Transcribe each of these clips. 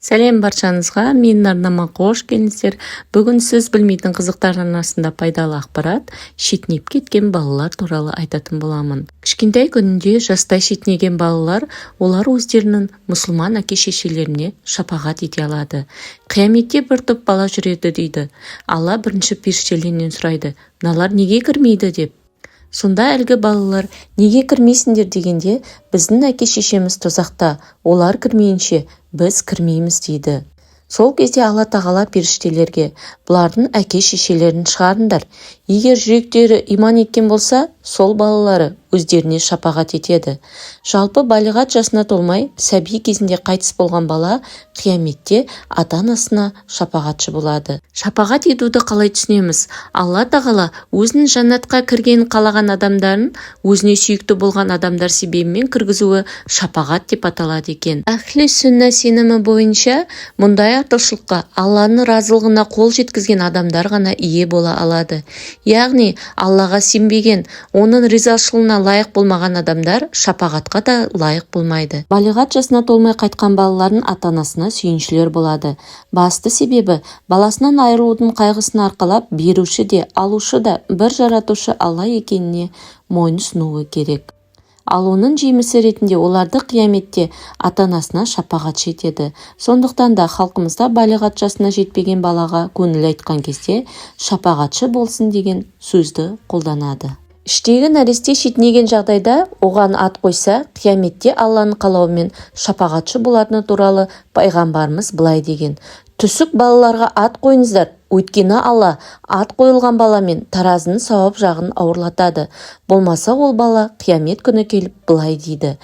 Сәлем баршаңызға, менің арнама қош келдіңіздер. Бүгін сіз білмейтін қызықтар арнасында пайдалы ақпарат, шетінеп кеткен балалар туралы айтатын боламын. Кішкентай күнінде жастай шетінеген балалар, олар өздерінің мұсылман әке-шешелеріне шапағат ете алады. Қияметте бір топ бала жүреді дейді. Алла бірінші періштелерден сұрайды, мыналар неге кірмейді деп. Сонда әлгі балалар неге кірмейсіңдер дегенде, біздің әке-шешеміз тозақта, олар кірмейінше біз кірмейміз дейді. Сол кезде Алла тағала періштелерге, бұлардың әке-шешелерін шығарыңдар. Егер жүректері иман еткен болса, сол балалары өздеріне шапағат етеді. Жалпы балиғат жасына толмай, сәби кезінде қайтыс болған бала қияметте ата-анасына шапағатшы болады. Шапағат етуді қалай түсінеміз? Алла тағала өзінің жәннатқа кіргенін қалаған адамдарын өзіне сүйікті болған адамдар себебімен кіргізуі шапағат деп аталады екен. Ахли сүнна сенімі бойынша мұндай артықшылыққа Алланың разылығына қол жеткізген адамдар ғана ие бола алады. Яғни Аллаға сенбеген, оның ризашылығына лайық болмаған адамдар шапағатқа да лайық болмайды. Балиғат жасына толмай қайтқан балалардың ата-анасына сүйіншілер болады. Басты себебі баласынан айырылудың қайғысын арқалап, беруші де, алушы да бір жаратушы Алла екеніне мойынсұнуы керек. Ал оның жемісі ретінде оларды қияметте ата-анасына шапағатшы етеді. Сондықтан да халқымызда балиғат жасына жетпеген балаға көңіл айтқан кезде шапағатшы болсын деген сөзді қолданады. Іштегі нәресте шетінеген жағдайда оған ат қойса, қияметте Алланың қалауымен шапағатшы болатыны туралы пайғамбарымыз былай деген: түсік балаларға ат қойыңыздар, өйткені Алла ат қойылған баламен таразының сауап жағын ауырлатады. Болмаса ол бала қиямет күні келіп былай дейді: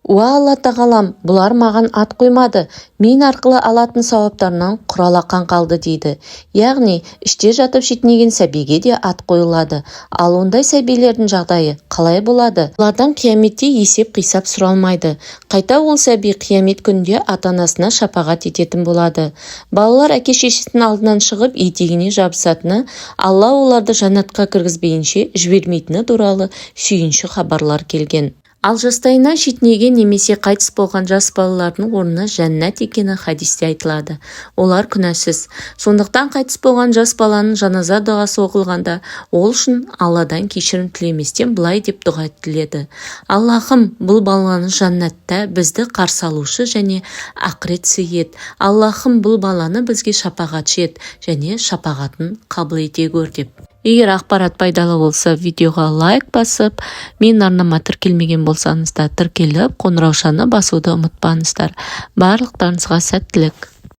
уа Алла тағалам, бұлар маған ат қоймады, мен арқылы алатын сауаптарынан құралақан қалды дейді. Яғни іште жатып шетінеген сәбиге де ат қойылады. Ал ондай сәбилердің жағдайы қалай болады? Олардан қияметте есеп-қисап сұралмайды. Қайта ол сәби қиямет күнінде ата-анасына шапағат ететін болады. Балалар әке-шешесінің алдынан шығып етегіне жабысатыны, Алла оларды жәннатқа кіргізбейінше жібермейтіні туралы сүйінші хабарлар келген. Ал жастайынан шетінеген немесе қайтыс болған жас балалардың орнына жәннат екені хадисте айтылады. Олар күнәсіз. Сондықтан қайтыс болған жас баланың жаназа дұғасы оқылғанда, ол үшін Алладан кешірім тілеместен былай деп дұға тіледі: Аллахым, бұл баланы жәннатта бізді қарсы алушы және ақырет сый ет. Аллахым, бұл баланы бізге шапағатшы ет және шапағатын қабыл ете көр деп. Егер ақпарат пайдалы болса, видеоға лайк басып, менің арнама тіркелмеген болсаңыздар тіркеліп, қоңыраушаны басуды ұмытпаңыздар. Барлықтарыңызға сәттілік.